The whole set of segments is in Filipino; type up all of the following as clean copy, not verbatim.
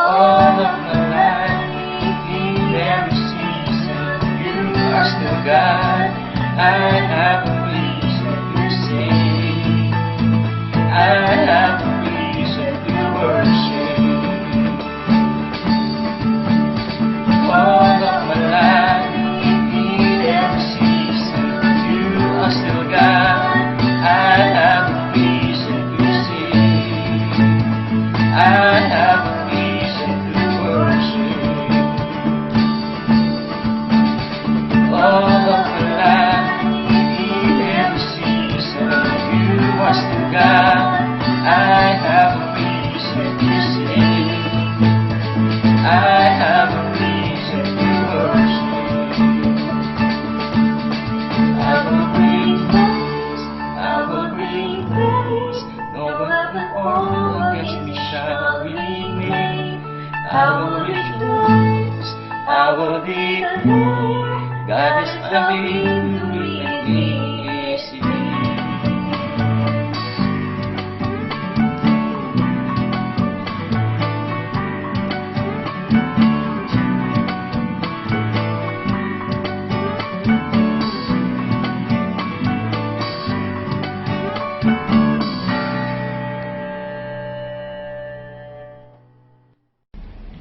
All of my life, in every season, you are still God. I have a reason to sing. I have a reason to worship. All of my life, in every season, you are still God. I have a reason to sing. I have a reason to worship. All of my life, in every season, you are still God. I have a reason to sing. I have a reason to worship. I will bring praise, I will bring praise. No weapon formed against me shall remain. I will rejoice, I will declare, God is coming to me and He is here.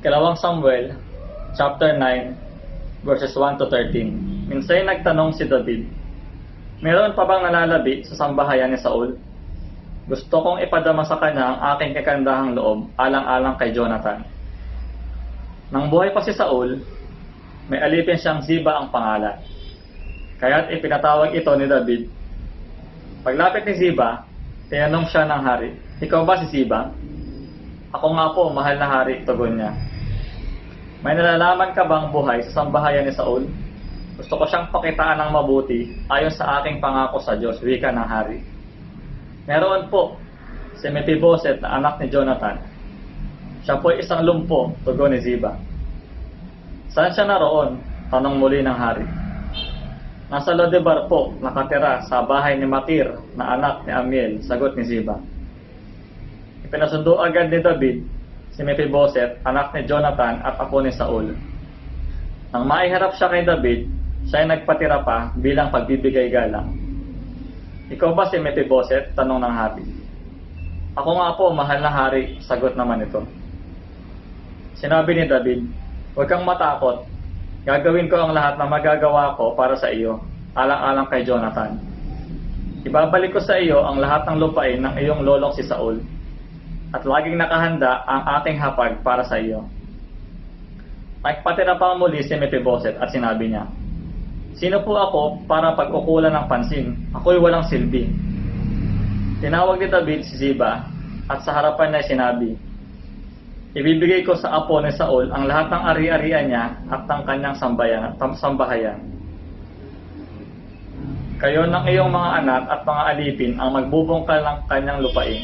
Ikalawang Samuel, chapter 9, verses 1 to 13. Minsay nagtanong si David, meron pa bang nalalabi sa sambahayan ni Saul? Gusto kong ipadama sa kanya ang aking kakandahang loob, alang-alang kay Jonathan. Nang buhay pa si Saul, may alipin siyang Ziba ang pangalan. Kaya't ipinatawag ito ni David. Paglapit ni Ziba, tinanong siya ng hari, ikaw ba si Ziba? Ako nga po, mahal na hari, tugon niya. May nalalaman ka bang buhay sa sambahayan ni Saul? Gusto ko siyang pakitaan ng mabuti ayon sa aking pangako sa Diyos, wika ng hari. Meron po, si Mephiboset na anak ni Jonathan. Siya po isang lumpo, tugon ni Ziba. Saan siya naroon? Tanong muli ng hari. Nasa Lodebar po, nakatira sa bahay ni Makir na anak ni Amiel, sagot ni Ziba. Ipinasundo agad ni David si Mephiboset, anak ni Jonathan at apo ni Saul. Nang maiharap siya kay David, siya ay nagpatira pa bilang pagbibigay galang. Ikaw ba si Mephiboset? Tanong ng hari. Ako nga po, mahal na hari, sagot naman ito. Sinabi ni David, huwag kang matakot. Gagawin ko ang lahat na magagawa ko para sa iyo, alang-alang kay Jonathan. Ibabalik ko sa iyo ang lahat ng lupain ng iyong lolong si Saul, at laging nakahanda ang ating hapag para sa iyo. Nagpatira pa muli si Mephiboset at sinabi niya, sino po ako para pag-ukulan ng pansin? Ako'y walang silbi. Tinawag ni David si Ziba at sa harapan niya sinabi, ibibigay ko sa apo ni Saul ang lahat ng ari-arian niya at ang kanyang sambahayan. Kayo ng iyong mga anak at mga alipin ang magbubungkal ng kanyang lupain.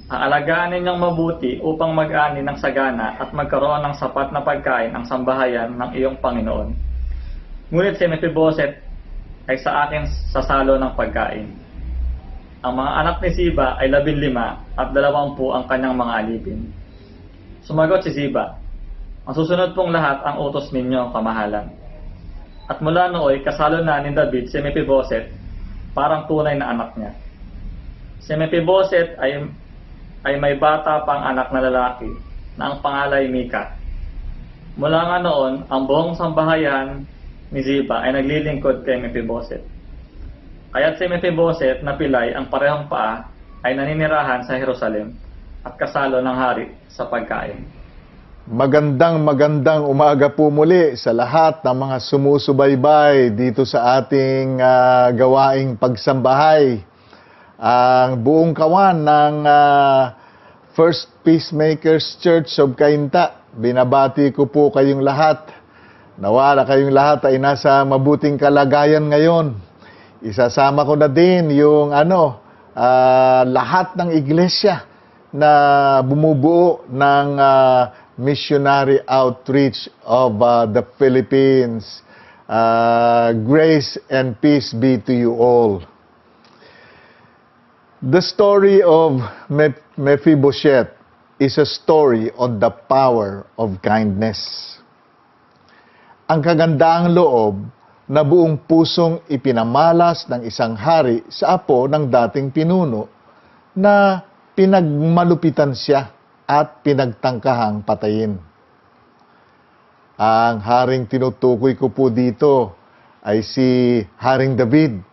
Aalagaan ninyong mabuti upang mag-ani ng sagana at magkaroon ng sapat na pagkain ang sambahayan ng iyong Panginoon. Ngunit si Mephiboset ay sa akin sasalo ng pagkain. Ang mga anak ni Ziba ay 15 at 20 ang kanyang mga alipin. Sumagot si Ziba, ang susunod pong lahat ang utos ninyo, kamahalan. At mula nooy kasalo na ni David si Mephiboset, parang tunay na anak niya. Si Mephiboset ay may bata pang anak na lalaki na ang pangalay Mika. Mula nga noon, ang buong sambahayan ni Ziba ay naglilingkod kay Mephiboset. Kaya't si Mephiboset na pilay ang parehong paa ay naninirahan sa Jerusalem at kasalo ng hari sa pagkain. Magandang umaga po muli sa lahat ng mga sumusubaybay dito sa ating gawaing pagsambahay. Ang buong kawan ng First Peacemakers Church of Cainta. Binabati ko po kayong lahat. Nawala kayong lahat ay nasa mabuting kalagayan ngayon. Isasama ko na din yung lahat ng iglesia na bumubuo ng missionary outreach of the Philippines. Grace and peace be to you all. The story of Mephibosheth is a story on the power of kindness. Ang kagandaang loob na buong pusong ipinamalas ng isang hari sa apo ng dating pinuno na pinagmalupitan siya at pinagtangkahang patayin. Ang haring tinutukoy ko po dito ay si Haring David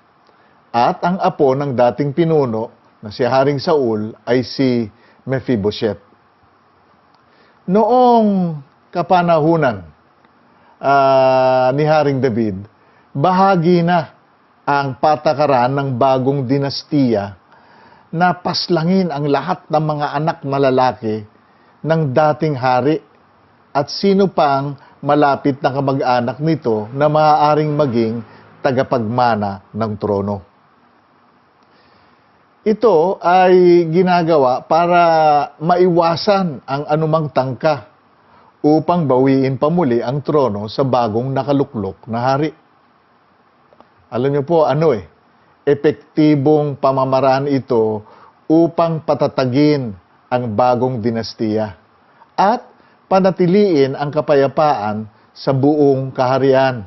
at ang apo ng dating pinuno na si Haring Saul ay si Mephibosheth. Noong kapanahunan ni Haring David, bahagi na ang patakaran ng bagong dinastiya na paslangin ang lahat ng mga anak na lalaki ng dating hari at sino pang malapit na kamag-anak nito na maaaring maging tagapagmana ng trono. Ito ay ginagawa para maiwasan ang anumang tangka upang bawiin pa muli ang trono sa bagong nakaluklok na hari. Alam niyo po, epektibong pamamaraan ito upang patatagin ang bagong dinastiya at panatiliin ang kapayapaan sa buong kaharian.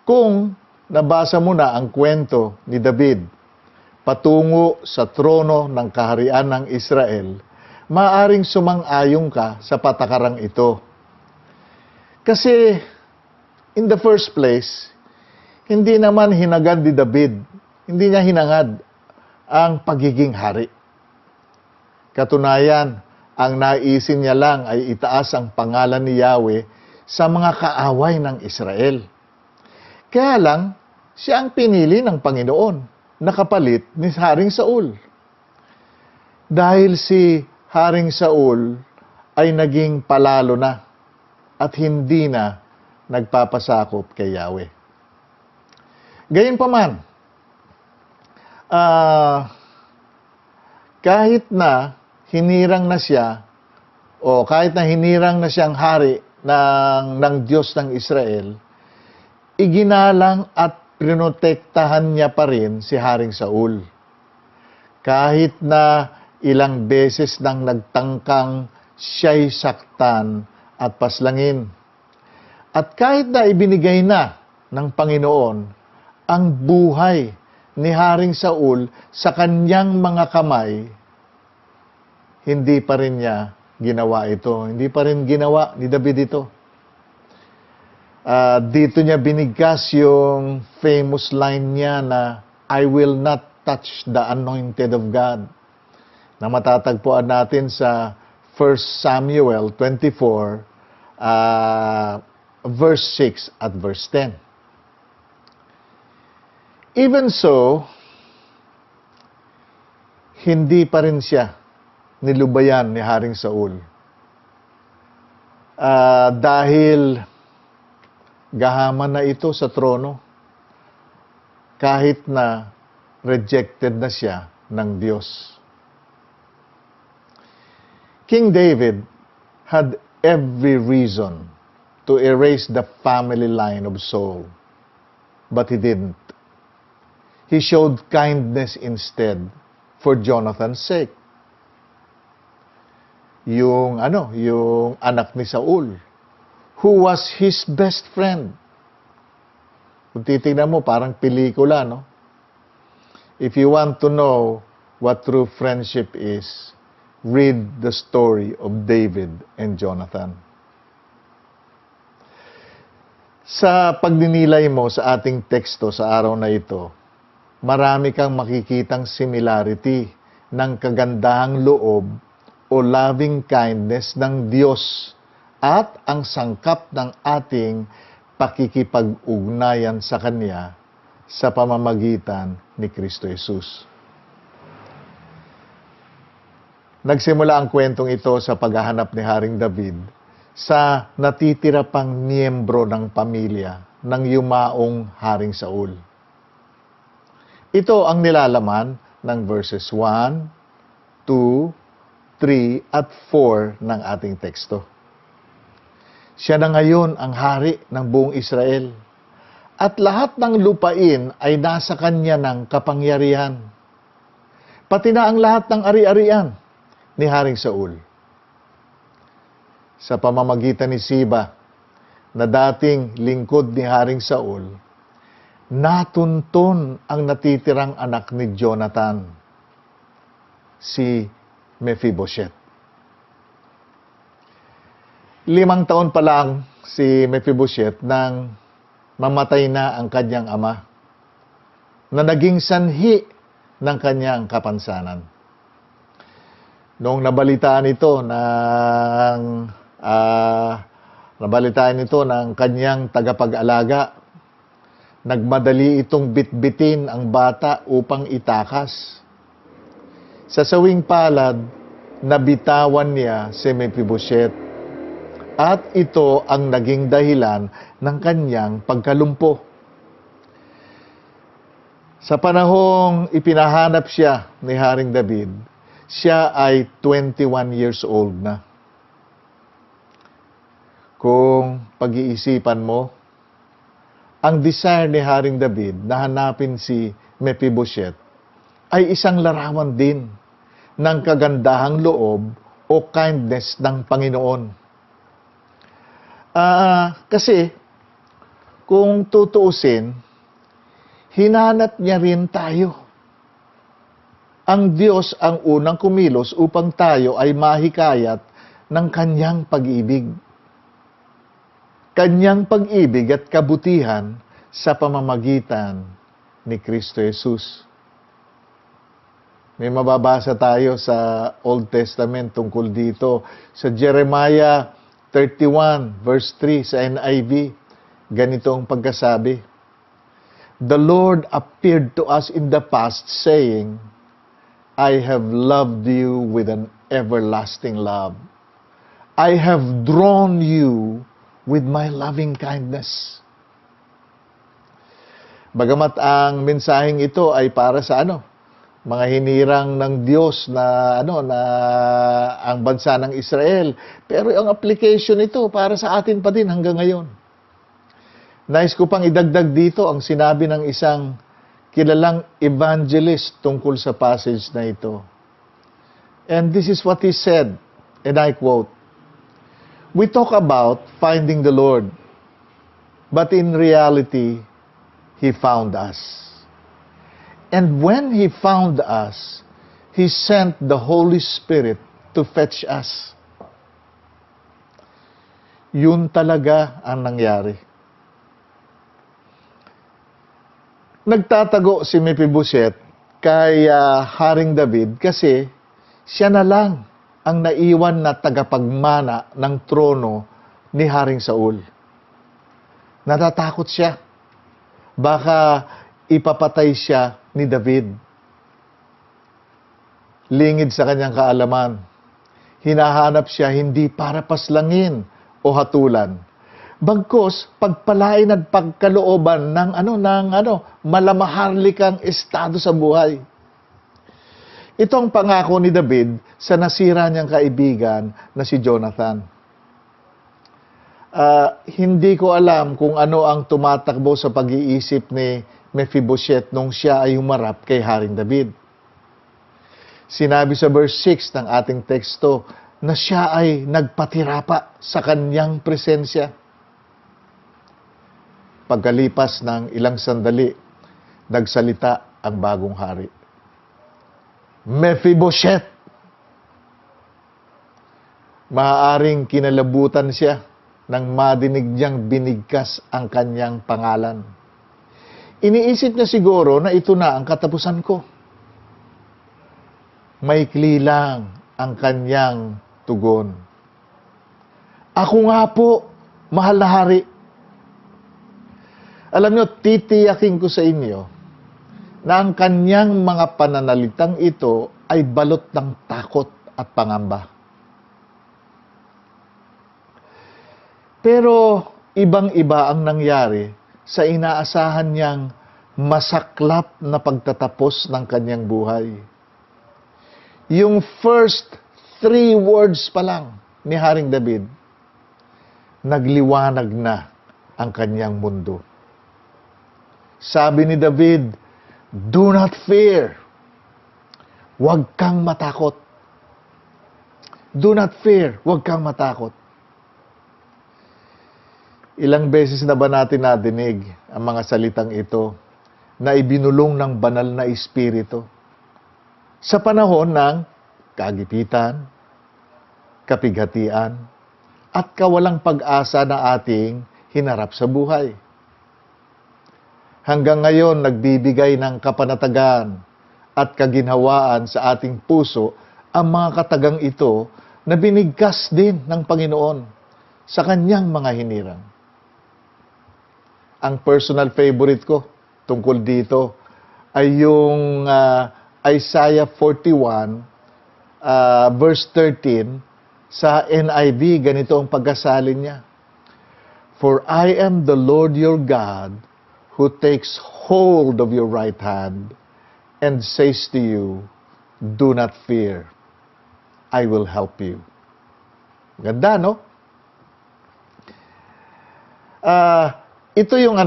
Kung nabasa mo na ang kwento ni David patungo sa trono ng kaharian ng Israel, maaaring sumang-ayon ka sa patakarang ito. Kasi, in the first place, hindi naman hinagad ni David, hindi niya hinangad ang pagiging hari. Katunayan, ang naisin niya lang ay itaas ang pangalan ni Yahweh sa mga kaaway ng Israel. Kaya lang, siya ang pinili ng Panginoon na kapalit ni Haring Saul. Dahil si Haring Saul ay naging palalo na at hindi na nagpapasakop kay Yahweh. Gayunpaman, kahit na hinirang na siya o kahit na hinirang na siyang hari ng Diyos ng Israel, iginalang at prinotektahan niya pa rin si Haring Saul. Kahit na ilang beses nang nagtangkang siya'y saktan at paslangin. At kahit na ibinigay na ng Panginoon ang buhay ni Haring Saul sa kanyang mga kamay, hindi pa rin niya ginawa ito. Hindi pa rin ginawa ni David ito. Dito niya binigkas yung famous line niya na, I will not touch the anointed of God, na matatagpuan natin sa 1 Samuel 24, verse 6 at verse 10. Even so, hindi pa rin siya nilubayan ni Haring Saul. Dahil gahaman na ito sa trono, kahit na rejected na siya ng Diyos. King David had every reason to erase the family line of Saul, but he didn't. He showed kindness instead for Jonathan's sake. Yung anak ni Saul, who was his best friend. Kung titignan mo, parang pelikula, no? If you want to know what true friendship is, read the story of David and Jonathan. Sa pagninilay mo sa ating teksto sa araw na ito, marami kang makikitang similarity ng kagandahang loob o loving kindness ng Diyos at ang sangkap ng ating pakikipag-ugnayan sa Kanya sa pamamagitan ni Kristo Jesus. Nagsimula ang kwentong ito sa paghahanap ni Haring David sa natitira pang miyembro ng pamilya ng yumaong Haring Saul. Ito ang nilalaman ng verses 1, 2, 3 at 4 ng ating teksto. Siya na ngayon ang hari ng buong Israel. At lahat ng lupain ay nasa kanya ng kapangyarihan. Pati na ang lahat ng ari-arian, ni Haring Saul. Sa pamamagitan ni Siba, na dating lingkod ni Haring Saul, natuntun ang natitirang anak ni Jonathan, si Mephibosheth. 5 taon pa lang si Mephibosheth nang mamatay na ang kanyang ama, na naging sanhi ng kanyang kapansanan. Noong nabalitaan ito ng kanyang tagapag-alaga, nagmadali itong bitbitin ang bata upang itakas. Sa sawing palad, nabitawan niya si Mephibosheth, at ito ang naging dahilan ng kanyang pagkalumpo. Sa panahong ipinahanap siya ni Haring David, siya ay 21 years old na. Kung pag-iisipan mo, ang desire ni Haring David na hanapin si Mephibosheth ay isang larawan din ng kagandahang loob o kindness ng Panginoon. Kasi, kung tutuusin, hinanap niya rin tayo. Ang Diyos ang unang kumilos upang tayo ay mahikayat ng kanyang pag-ibig. Kanyang pag-ibig at kabutihan sa pamamagitan ni Kristo Jesus. May mababasa tayo sa Old Testament tungkol dito. Sa Jeremiah 31 verse 3 sa NIV, ganito ang pagkasabi: The Lord appeared to us in the past, saying, I have loved you with an everlasting love. I have drawn you with my loving kindness. Bagamat ang mensaheng ito ay para sa mga hinirang ng Diyos na ang bansa ng Israel, pero ang application nito para sa atin pa din hanggang ngayon. Nais ko pang idagdag dito ang sinabi ng isang kilalang evangelist tungkol sa passage na ito. And this is what he said, and I quote, We talk about finding the Lord, but in reality, He found us. And when He found us, He sent the Holy Spirit to fetch us. Yun talaga ang nangyari. Nagtatago si Mephibosheth kay Haring David kasi siya na lang ang naiwan na tagapagmana ng trono ni Haring Saul. Natatakot siya. Baka ipapatay siya ni David. Lingid sa kanyang kaalaman, hinahanap siya hindi para paslangin o hatulan, bagkus pagpalain at pagkalooban ng malamaharlikang estado sa buhay. Ito ang pangako ni David sa nasira niyang kaibigan na si Jonathan. Hindi ko alam kung ano ang tumatakbo sa pag-iisip ni Mephibosheth nung siya ay humarap kay Haring David. Sinabi sa verse 6 ng ating teksto na siya ay nagpatirapa sa kanyang presensya. Pagkalipas ng ilang sandali, nagsalita ang bagong hari. Mephibosheth! Maaaring kinalabutan siya nang madinig niyang binigkas ang kanyang pangalan. Iniisip niya siguro na ito na ang katapusan ko. Maikli lang ang kanyang tugon. Ako nga po, mahal na hari. Alam niyo, titiyakin ko sa inyo na ang kanyang mga pananalitang ito ay balot ng takot at pangamba. Pero ibang-iba ang nangyari sa inaasahan niyang masaklap na pagtatapos ng kanyang buhay. Yung first 3 words pa lang ni Haring David, nagliwanag na ang kanyang mundo. Sabi ni David, Do not fear. Huwag kang matakot. Do not fear. Huwag kang matakot. Ilang beses na ba natin nadinig ang mga salitang ito na ibinulong ng banal na Espiritu sa panahon ng kagipitan, kapighatian, at kawalang pag-asa na ating hinarap sa buhay. Hanggang ngayon, nagbibigay ng kapanatagan at kaginhawaan sa ating puso ang mga katagang ito na binigkas din ng Panginoon sa kanyang mga hinirang. Ang personal favorite ko tungkol dito ay yung Isaiah 41 verse 13 sa NIV. Ganito ang pagkasalin niya. For I am the Lord your God who takes hold of your right hand and says to you, do not fear. I will help you. Ganda, no? Ito yung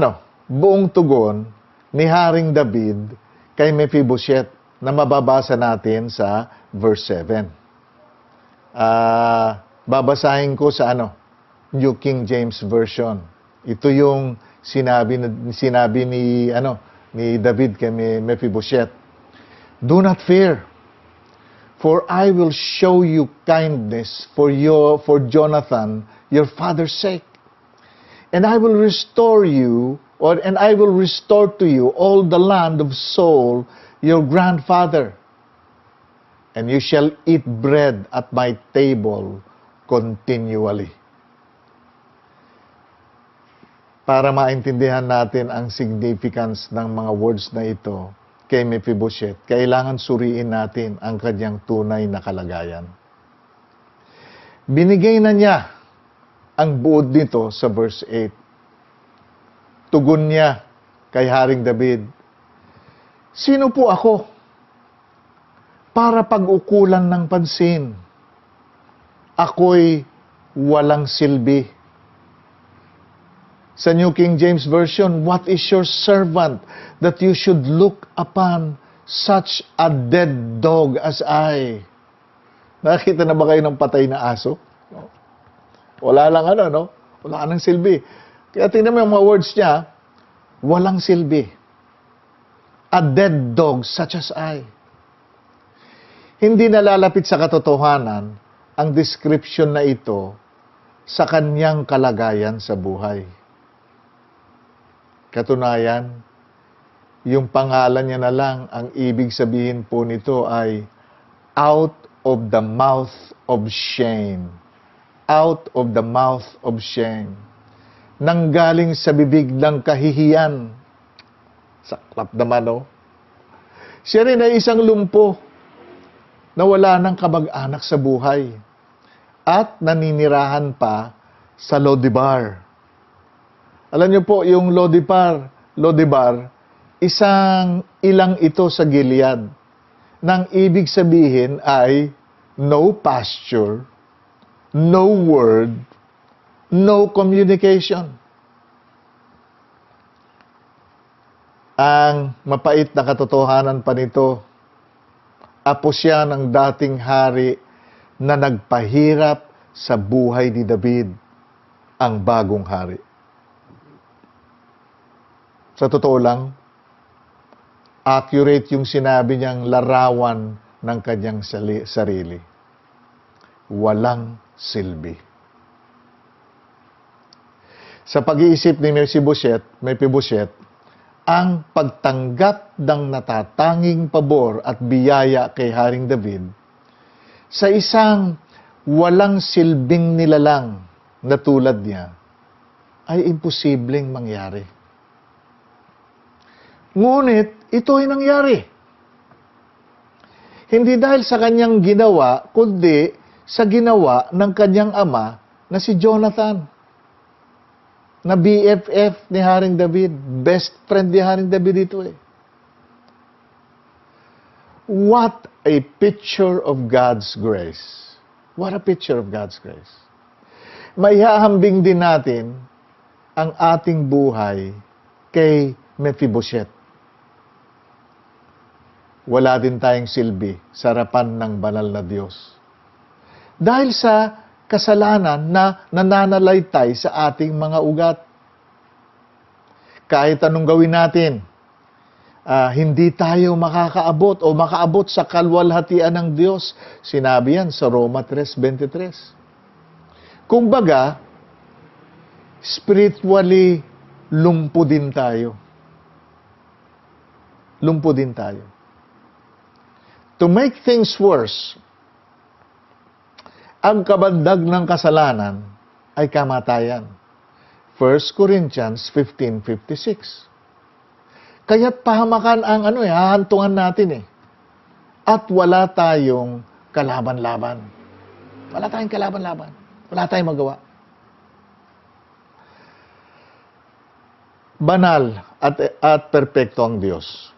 buong tugon ni Haring David kay Mephibosheth na mababasa natin sa verse 7. Babasahin ko sa New King James Version. Ito yung sinabi ni David kay Mephibosheth. Do not fear, for I will show you kindness for Jonathan, your father's sake. And I will restore you, and I will restore to you all the land of Saul, your grandfather. And you shall eat bread at my table continually. Para maintindihan natin ang significance ng mga words na ito kay Mephibosheth, kailangan suriin natin ang kanyang tunay na kalagayan. Binigay na niya ang buod nito sa verse 8. Tugon niya kay Haring David, sino po ako para pag-ukulan ng pansin? Ako'y walang silbi. Sa New King James Version, what is your servant that you should look upon such a dead dog as I? Nakita na ba kayo ng patay na aso? Wala lang Wala nang silbi. Kaya tingnan mo yung mga words niya, walang silbi. A dead dog such as I. Hindi nalalapit sa katotohanan ang description na ito sa kanyang kalagayan sa buhay. Katunayan, yung pangalan niya na lang, ang ibig sabihin po nito ay out of the mouth of shame. Out of the mouth of shame. Nanggaling sa bibig ng kahihiyan. Saklap naman, Siya rin ay isang lumpo na wala ng kamag-anak sa buhay at naninirahan pa sa Lodebar. Alam niyo po, yung Lodebar, isang ilang ito sa Gilead. Nang ibig sabihin ay no pasture, no word, no communication. Ang mapait na katotohanan pa nito, apo siya ng dating hari na nagpahirap sa buhay ni David, ang bagong hari. Sa totoo lang, accurate yung sinabi niyang larawan ng kanyang sarili. Walang silbi. Sa pag-iisip ni Mephibosheth, ang pagtanggap ng natatanging pabor at biyaya kay Haring David sa isang walang silbing nilalang na tulad niya ay imposibleng mangyari. Ngunit ito ay nangyari. Hindi dahil sa kanyang ginawa, kundi sa ginawa ng kanyang ama na si Jonathan, na BFF ni Haring David, best friend ni Haring David ito What a picture of God's grace. What a picture of God's grace. Maihahambing din natin ang ating buhay kay Mephibosheth. Wala din tayong silbi sa harapan ng banal na Diyos. Dahil sa kasalanan na nananalaytay sa ating mga ugat. Kahit anong gawin natin, hindi tayo makakaabot o makaabot sa kalwalhatian ng Diyos. Sinabi yan sa Roma 3:23. Kumbaga, spiritually, lumpo din tayo. Lumpo din tayo. To make things worse, ang kabandag ng kasalanan ay kamatayan. 1 Corinthians 15:56. Kaya't pahamakan ang hahantungan natin eh. At wala tayong kalaban-laban. Wala tayong kalaban-laban. Wala tayong magawa. Banal at perpekto ang Diyos.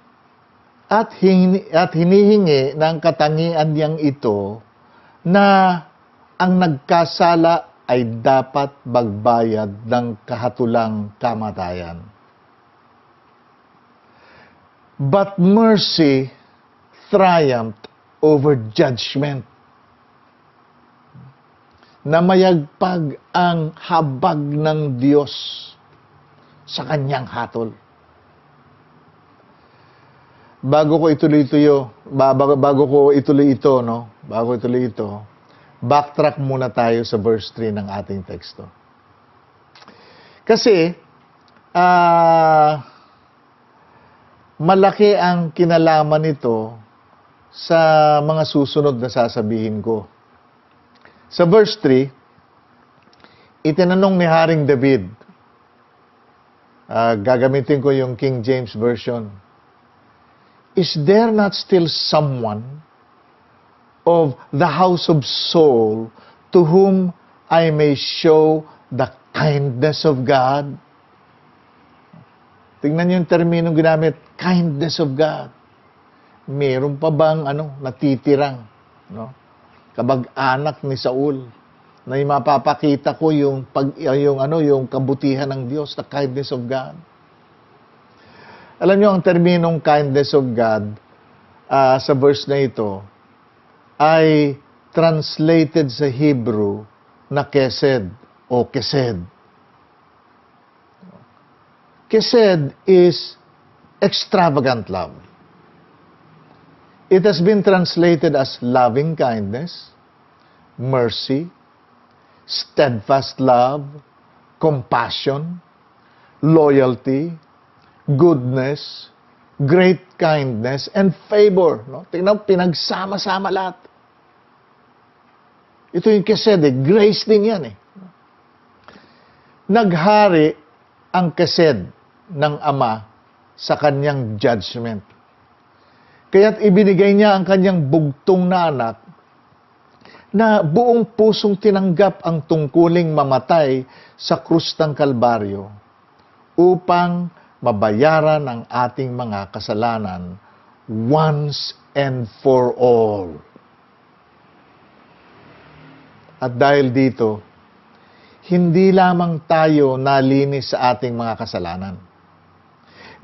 At hinihingi ng katangian niyang ito na ang nagkasala ay dapat magbayad ng kahatulang kamatayan. But mercy triumphed over judgment. Namayagpag ang habag ng Diyos sa kanyang hatol. Bago ko ituloy ito, backtrack muna tayo sa verse 3 ng ating teksto. Kasi, malaki ang kinalaman nito sa mga susunod na sasabihin ko. Sa verse 3, itinanong ni Haring David, gagamitin ko yung King James Version, is there not still someone of the house of Saul to whom I may show the kindness of God? Tingnan niyo yung terminong ginamit, kindness of God. Meron pa bang natitirang, kabag-anak ni Saul na mapapakita ko yung kabutihan ng Diyos, the kindness of God. Alam niyo ang terminong kindness of God sa verse na ito ay translated sa Hebrew na kesed o kesed. Kesed is extravagant love. It has been translated as loving kindness, mercy, steadfast love, compassion, loyalty, goodness, great kindness, and favor. Tingnan, pinagsama-sama lahat. Ito yung kesed, grace din yan eh. Naghari ang kesed ng Ama sa kanyang judgment. Kaya't ibinigay niya ang kanyang bugtong na anak na buong pusong tinanggap ang tungkuling mamatay sa krus ng Kalbaryo upang mabayaran ang ating mga kasalanan once and for all. At dahil dito, hindi lamang tayo nalinis sa ating mga kasalanan.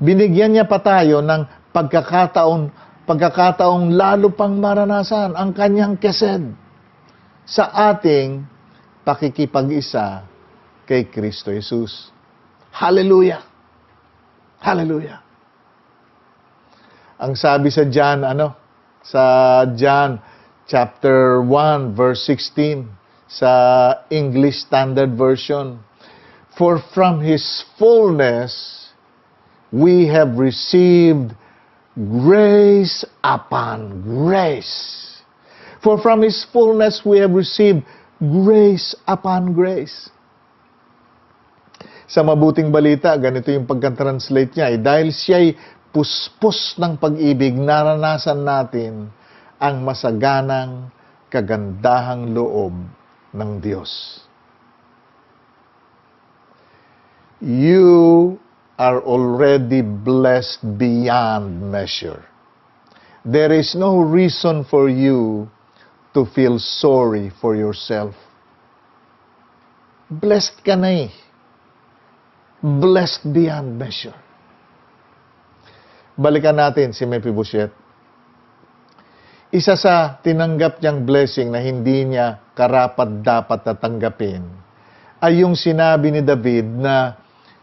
Binigyan niya pa tayo ng pagkakataong lalo pang maranasan ang kanyang kesed sa ating pakikipag-isa kay Kristo Jesus. Hallelujah! Hallelujah! Ang sabi sa John, John chapter 1, verse 16, sa English Standard Version, for from His fullness we have received grace upon grace. For from His fullness we have received grace upon grace. Sa mabuting balita, ganito yung pagka-translate niya. Dahil siya'y puspos ng pag-ibig, naranasan natin ang masaganang kagandahang loob ng Diyos. You are already blessed beyond measure. There is no reason for you to feel sorry for yourself. Blessed ka na eh. Blessed beyond measure. Balikan natin si Mephibosheth. isa sa tinanggap niyang blessing na hindi niya karapat-dapat na tanggapin ay yung sinabi ni David na,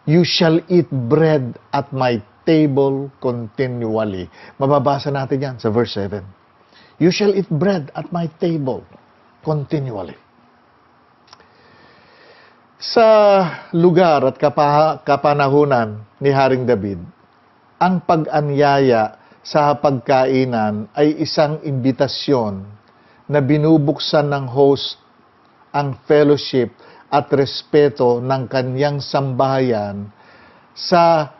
"You shall eat bread at my table continually." Mababasa natin yan sa verse 7. "You shall eat bread at my table continually." Sa lugar at kapanahunan ni Haring David, ang pag-anyaya sa pagkainan ay isang imbitasyon na binubuksan ng host ang fellowship at respeto ng kanyang sambahayan sa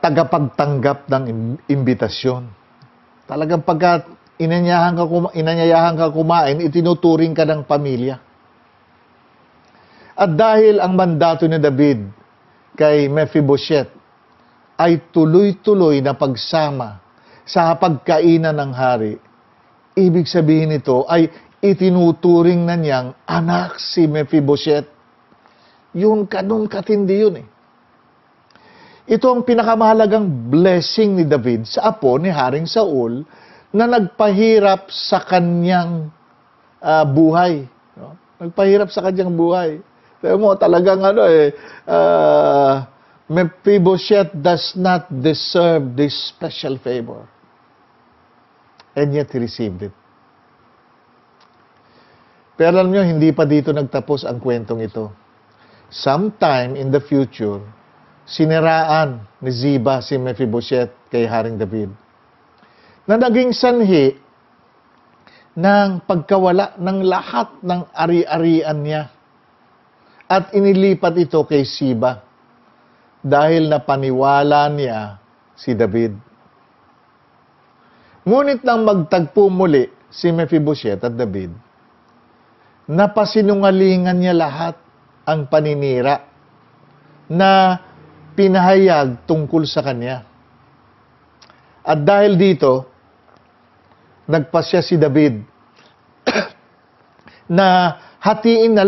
tagapagtanggap ng imbitasyon. Talagang pagka inanyayahan ka kumain, itinuturing ka ng pamilya. At dahil ang mandato ni David kay Mephibosheth ay tuloy-tuloy na pagsama sa pagkainan ng hari, ibig sabihin nito ay itinuturing na niyang anak si Mephibosheth. Yun ganun katindi yun eh. Ito ang pinakamahalagang blessing ni David sa apo ni Haring Saul na nagpahirap sa kanyang buhay. No? Nagpahirap sa kanyang buhay. Kaya mo talagang Mephibosheth does not deserve this special favor. And yet he received it. Pero alam nyo, hindi pa dito nagtapos ang kwentong ito. Sometime in the future, siniraan ni Ziba si Mephibosheth kay Haring David na naging sanhi ng pagkawala ng lahat ng ari-arian niya at inilipat ito kay Siba dahil napaniwala niya si David. Ngunit nang magtagpo muli si Mephibosheth at David, napasinungalingan niya lahat ang paninira na pinahayag tungkol sa kanya. At dahil dito, nagpasya si David na hatiin na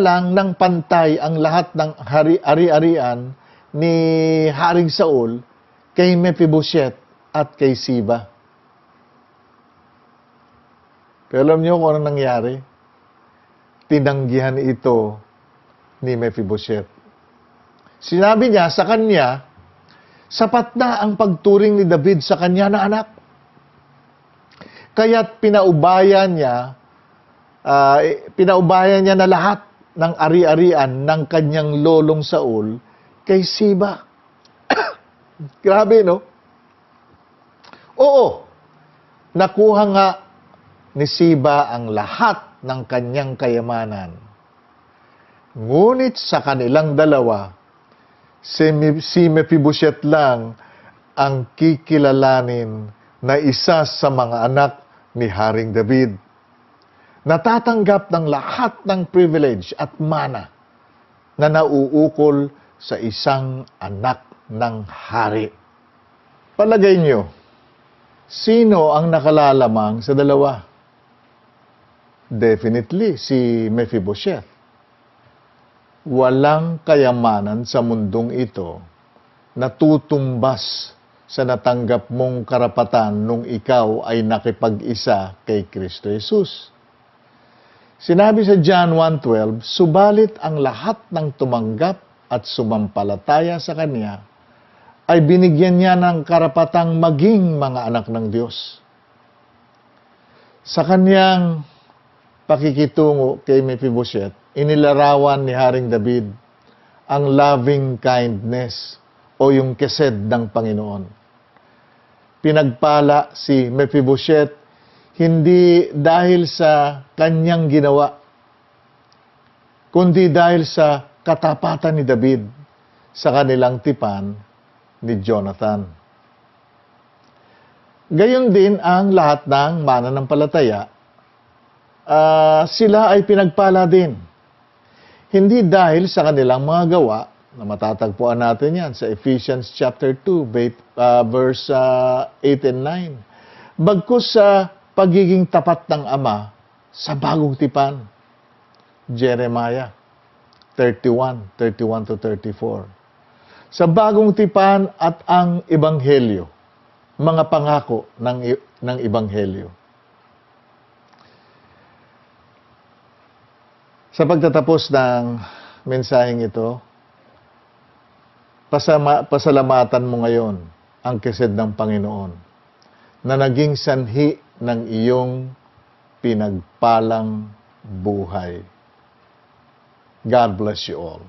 lang ng pantay ang lahat ng ari-arian ni Haring Saul kay Mephibosheth at kay Siba. Pero alam niyo kung ano nangyari? Tinanggihan ito ni Mephibosheth. Sinabi niya sa kanya, sapat na ang pagturing ni David sa kanya na anak. Kaya't pinaubayan niya na lahat ng ari-arian ng kanyang lolong Saul kay Siba. Grabe, no? Oo, nakuha nga ni Siba ang lahat ng kanyang kayamanan. Ngunit sa kanilang dalawa, si Mephibosheth lang ang kikilalanin na isa sa mga anak ni Haring David. Natatanggap ng lahat ng privilege at mana na nauukol sa isang anak ng hari. Palagay nyo, sino ang nakalalamang sa dalawa? Definitely, si Mephibosheth. Walang kayamanan sa mundong ito na tutumbas sa natanggap mong karapatan nung ikaw ay nakipag-isa kay Kristo Jesus. Sinabi sa John 1:12, subalit ang lahat ng tumanggap at sumampalataya sa Kanya ay binigyan niya ng karapatang maging mga anak ng Diyos. Sa Kanyang pakikitungo kay Mephibosheth, inilarawan ni Haring David ang loving kindness o yung kesed ng Panginoon. Pinagpala si Mephibosheth hindi dahil sa kanyang ginawa, kundi dahil sa katapatan ni David sa kanilang tipan ni Jonathan. Gayon din ang lahat ng mananampalataya, sila ay pinagpala din. Hindi dahil sa kanilang mga gawa, na matatagpuan natin yan sa Ephesians chapter 2, verse 8 and 9. Bagkus sa pagiging tapat ng Ama sa bagong tipan. Jeremiah 31 to 34. Sa bagong tipan at ang Ebanghelyo, mga pangako ng Ebanghelyo. Sa pagtatapos ng mensaheng ito, pasalamatan mo ngayon ang kised ng Panginoon na naging sanhi ng iyong pinagpalang buhay. God bless you all.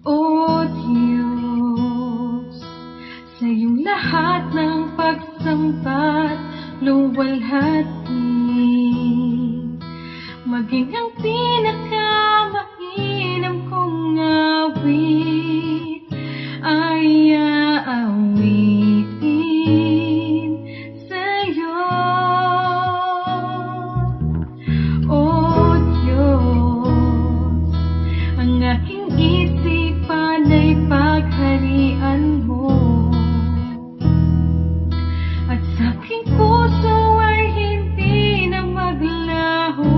O Diyos, sa iyong lahat ng pagsambat, luwalhati, maging ang pinakamainam kong awit ay aawitin sa iyo. O Diyos, ang aking isipan ay pagharian mo, at sa aking puso ay hindi na maglaho,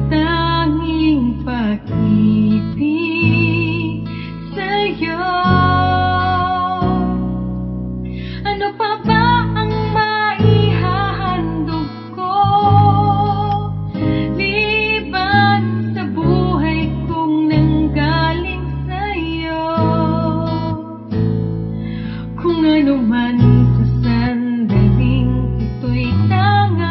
tanging pag-ibig sa'yo. Ano pa ba ang maihahandog ko, liban sa buhay kong nanggaling sa'yo? Kung ano man sa sandaling ito'y tangan,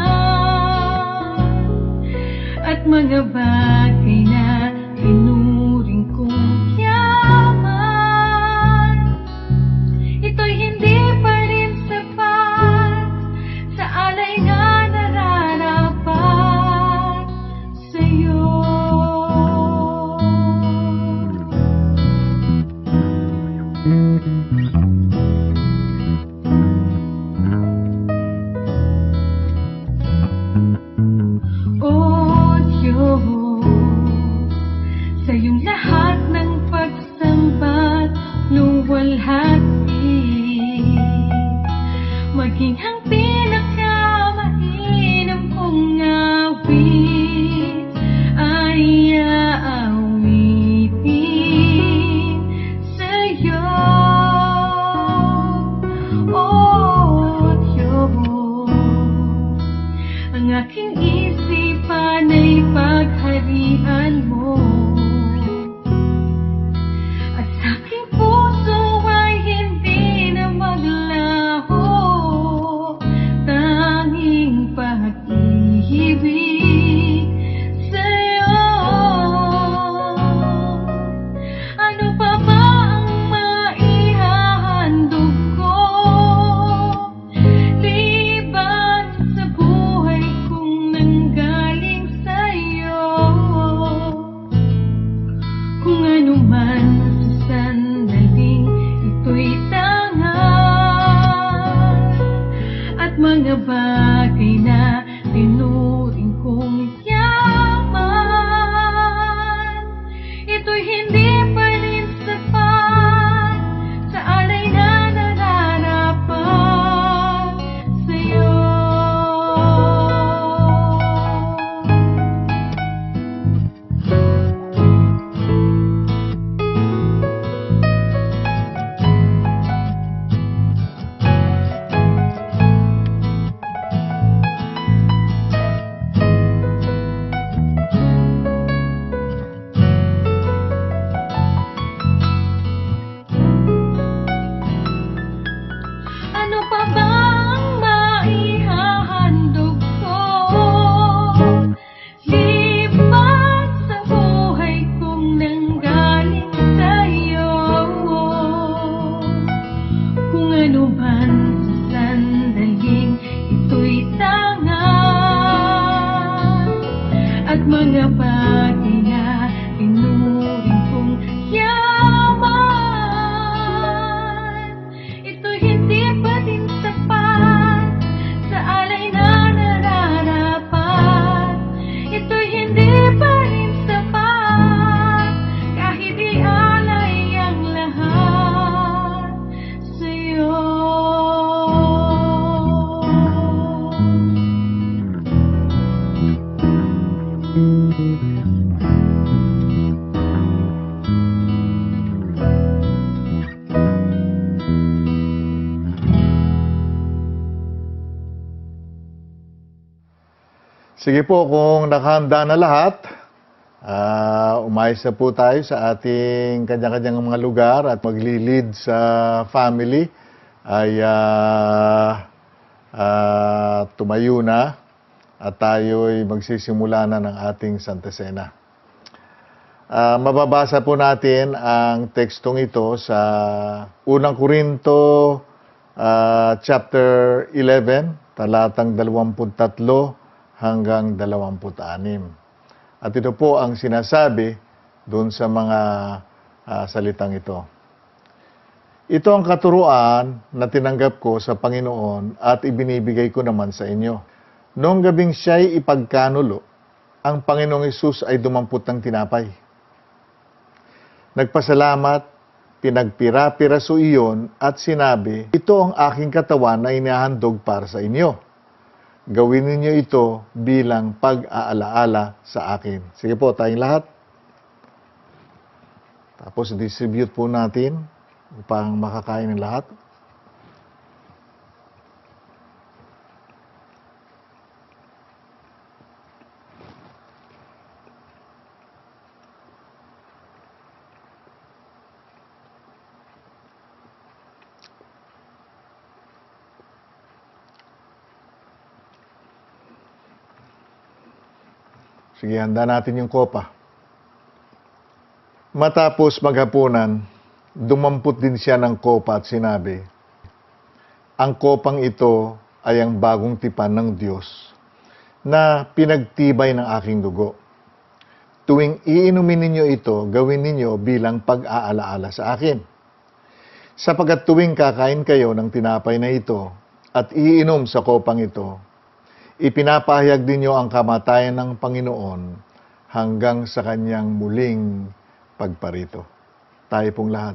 at mga bagay na tinuring kong yaman, ito'y hindi pa rin sapat sa alay na nararapat sa'yo. O Diyos, sa iyong lahat ng pagsambat, luwalhati, maging ang pinakamainam kong awit ay aawitin sa'yo. O Diyos, ang aking isipan ay pagharian mo, at sa aking puso ay hindi na maglaho, tanging pag-ibig sa'yo. Ano pa ba ang maihahandog ko, liban sa buhay kong nanggaling sa'yo? Sige po, kung nakahanda na lahat, umayos na po tayo sa ating kanya-kanyang mga lugar at magli-lead sa family ay tumayo na at tayo'y magsisimula na ng ating Santa Cena. Mababasa po natin ang tekstong ito sa Unang Korinto chapter 11, talatang 23 hanggang 26. At ito po ang sinasabi doon sa mga salitang ito. Ito ang katuruan na tinanggap ko sa Panginoon at ibinibigay ko naman sa inyo. Noong gabing siya'y ipagkanulo, ang Panginoong Hesus ay dumampot ng tinapay. Nagpasalamat, pinagpira-piraso iyon at sinabi, ito ang aking katawan na inahandog para sa inyo. Gawin ninyo ito bilang pag-aalaala sa akin. Sige po, tayong lahat. Tapos distribute po natin upang makakain ng lahat. Sige, handa natin yung kopa. Matapos maghapunan, dumampot din siya ng kopa at sinabi, ang kopang ito ay ang bagong tipan ng Diyos na pinagtibay ng aking dugo. Tuwing iinumin ninyo ito, gawin ninyo bilang pag-aalaala sa akin. Sapagkat tuwing kakain kayo ng tinapay na ito at iinom sa kopang ito, ipinapahayag ninyo ang kamatayan ng Panginoon hanggang sa kanyang muling pagparito. Tayo pong lahat.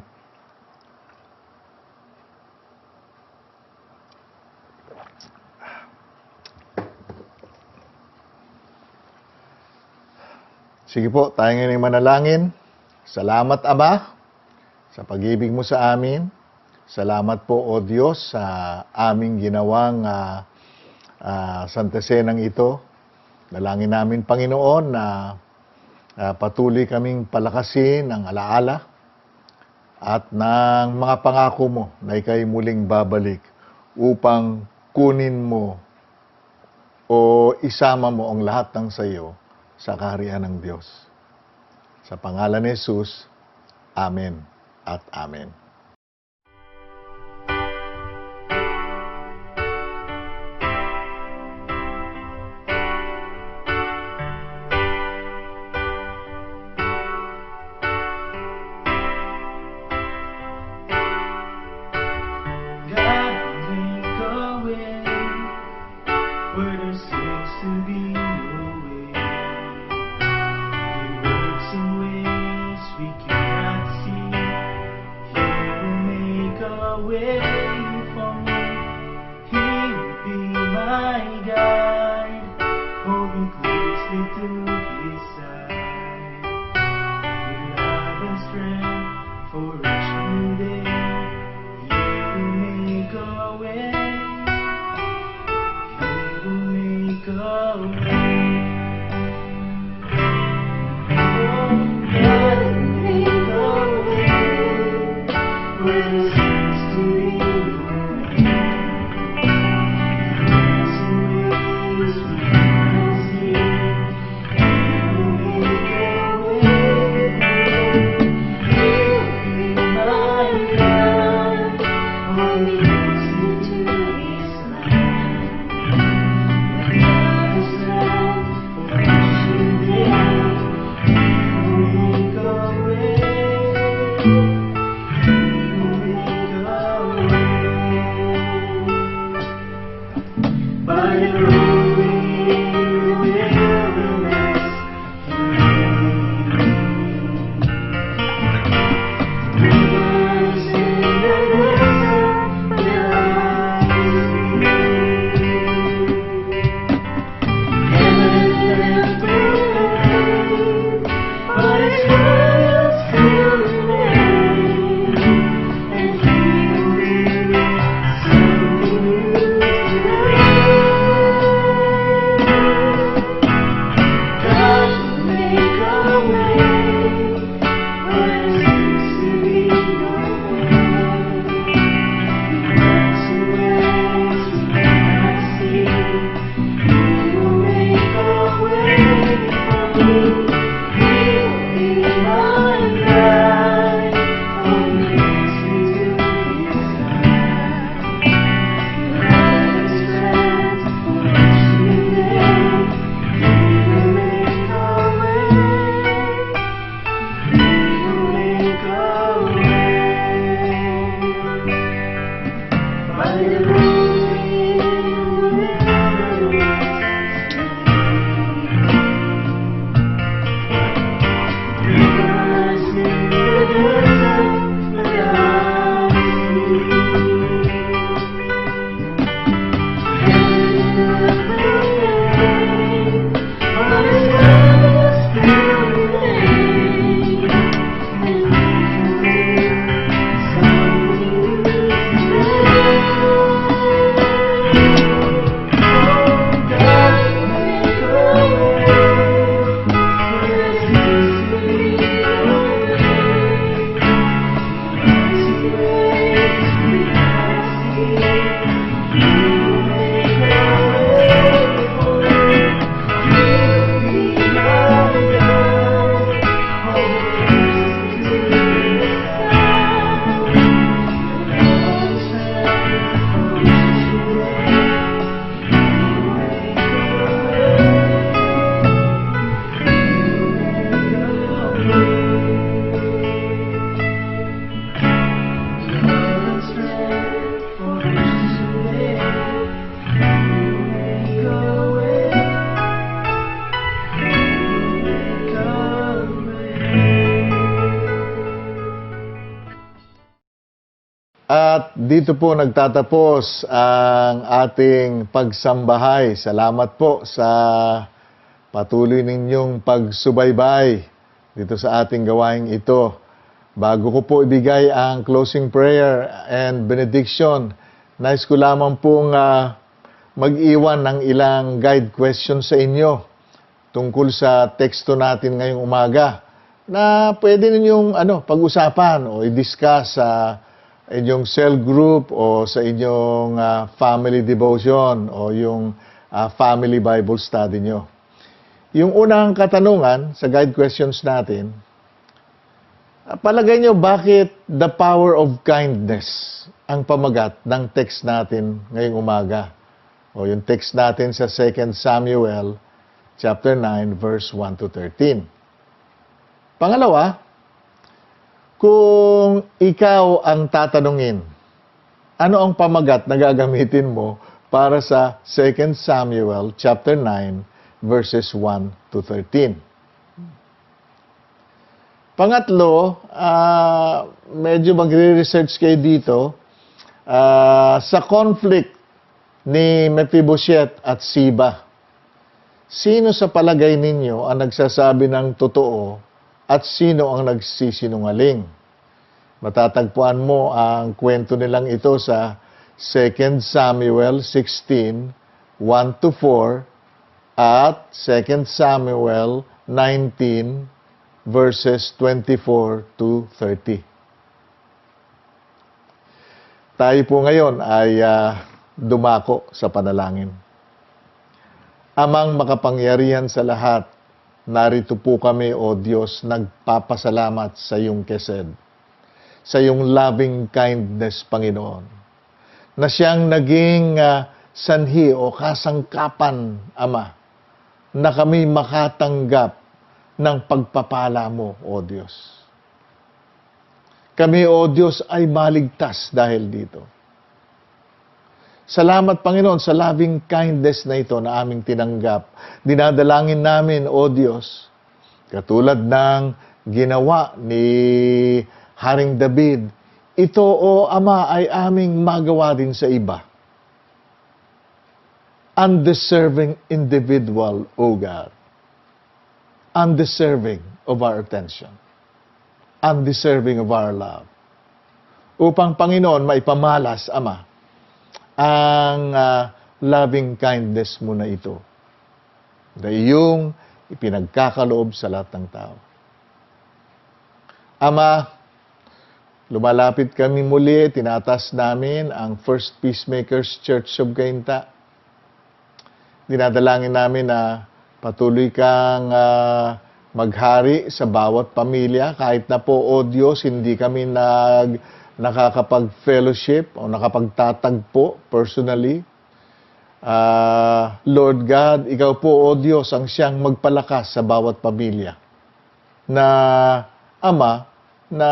Sige po, tayo ngayon manalangin. Salamat, Ama, sa pag-ibig mo sa amin. Salamat po, O Diyos, sa aming ginawang Santa Cenang ito. Dalangin namin, Panginoon, na patuloy kaming palakasin ang alaala at ng mga pangako mo na ikay muling babalik upang kunin mo o isama mo ang lahat ng sayo sa kaharian ng Diyos. Sa pangalan ni Jesus, Amen at Amen. At dito po nagtatapos ang ating pagsambahay. Salamat po sa patuloy ninyong pagsubaybay dito sa ating gawaing ito. Bago ko po ibigay ang closing prayer and benediction, nais ko lamang pong mag-iwan ng ilang guide questions sa inyo tungkol sa teksto natin ngayong umaga na pwede ninyong pag-usapan o i-discuss sa inyong cell group o sa inyong family devotion o yung family Bible study nyo. Yung unang katanungan sa guide questions natin, palagay nyo bakit the power of kindness ang pamagat ng text natin ngayong umaga? O yung text natin sa 2 Samuel chapter 9 verse 1 to 13. Pangalawa, kung ikaw ang tatanungin, ano ang pamagat na gagamitin mo para sa 2 Samuel chapter 9 verses 1 to 13? Pangatlo, medyo magre-research kayo dito sa conflict ni Mephibosheth at Siba. Sino sa palagay ninyo ang nagsasabi ng totoo at sino ang nagsisinungaling? Matatagpuan mo ang kwento nilang ito sa 2 Samuel 16, 1 to 4 at 2 Samuel 19, verses 24 to 30. Tayo po ngayon ay dumako sa panalangin. Amang makapangyarihan sa lahat, narito po kami, O Diyos, nagpapasalamat sa iyong kesed, sa iyong loving kindness, Panginoon, na siyang naging sanhi o kasangkapan, Ama, na kami makatanggap ng pagpapala mo, O Diyos. Kami, O Diyos, ay maligtas dahil dito. Salamat, Panginoon, sa loving kindness na ito na aming tinanggap. Dinadalangin namin, O Diyos, katulad ng ginawa ni Haring David, ito, O Ama, ay aming magawa din sa iba. Undeserving individual, O God. Undeserving of our attention. Undeserving of our love. Upang, Panginoon, maipamalas, Ama, ang loving kindness mo na ito na iyong ipinagkakaloob sa lahat ng tao. Ama, lumalapit kami muli, tinatas namin ang First Peacemakers Church of Cainta. Dinadalangin namin na patuloy kang maghari sa bawat pamilya. Kahit na po, O Diyos, hindi kami nakakapag-fellowship o nakapagtatagpo personally. Lord God, ikaw po, O Diyos, ang siyang magpalakas sa bawat pamilya na Ama, na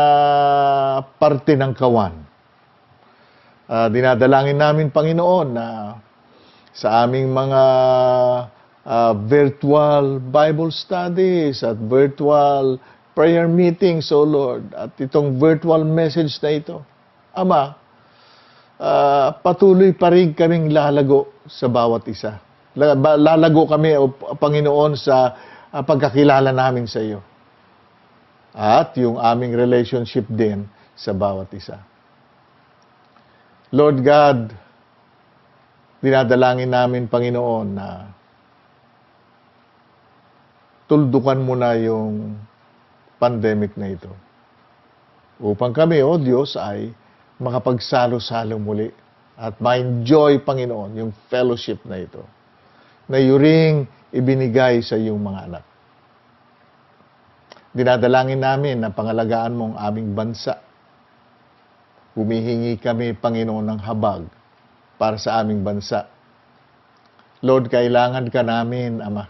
parte ng kawan. Dinadalangin namin, Panginoon, na sa aming mga virtual Bible studies at virtual prayer meetings, O Lord, at itong virtual message na ito, Ama, patuloy pa rin kaming lalago sa bawat isa. Lalago kami, O Panginoon, sa pagkakilala namin sa iyo. At yung aming relationship din sa bawat isa. Lord God, dinadalangin namin, Panginoon, na tuldukan mo na yung pandemic na ito. Upang kami, O Diyos, ay makapagsalo-salo muli at ma-enjoy, Panginoon, yung fellowship na ito na yuring ibinigay sa iyong mga anak. Dinadalangin namin na pangalagaan mo ang aming bansa. Humihingi kami, Panginoon, ng habag para sa aming bansa. Lord, kailangan ka namin, Ama,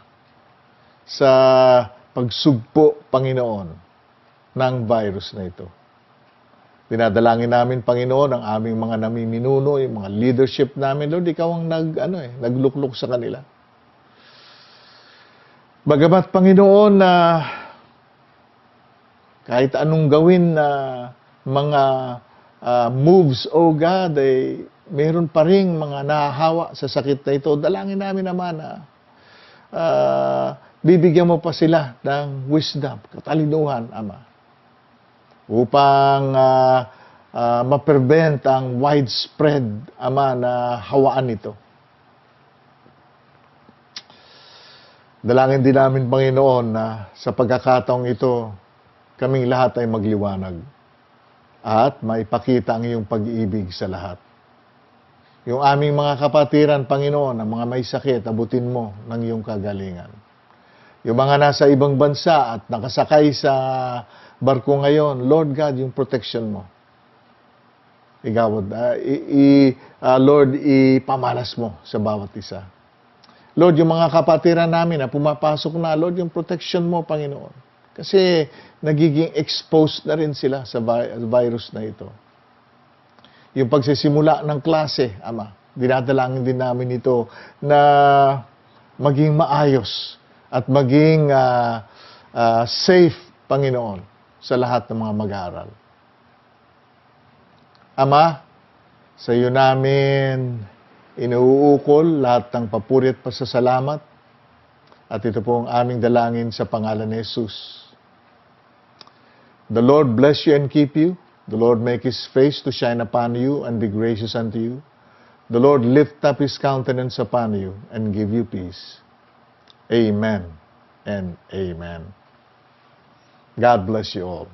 sa pagsugpo, Panginoon, ng virus na ito. Dinadalangin namin, Panginoon, ang aming mga namiminuno, yung mga leadership namin. Lord, ikaw ang naglukluk sa kanila. Bagamat, Panginoon, na kahit anong gawin na mga moves, O God, ay meron pa rin mga nahahawa sa sakit na ito. Dalangin namin naman na bibigyan mo pa sila ng wisdom, katalinuhan, Ama, upang ma-prevent ang widespread, Ama, na hawaan ito. Dalangin din namin, Panginoon, na sa pagkakataong ito, kaming lahat ay magliwanag at maipakita ang iyong pag-ibig sa lahat. Yung aming mga kapatiran, Panginoon, ang mga may sakit, abutin mo ng iyong kagalingan. Yung mga nasa ibang bansa at nakasakay sa barko ngayon, Lord God, yung protection mo. Igawad, Lord, ipamalas mo sa bawat isa. Lord, yung mga kapatiran namin na pumapasok na, Lord, yung protection mo, Panginoon. Kasi nagiging exposed na rin sila sa virus na ito. Yung pagsisimula ng klase, Ama, dinadalangin din namin ito na maging maayos at maging safe, Panginoon, sa lahat ng mga mag-aaral. Ama, sa iyo namin inuukol lahat ng papuri at pasasalamat. At ito po ang aming dalangin sa pangalan ni Jesus. The Lord bless you and keep you. The Lord make His face to shine upon you and be gracious unto you. The Lord lift up His countenance upon you and give you peace. Amen and amen. God bless you all.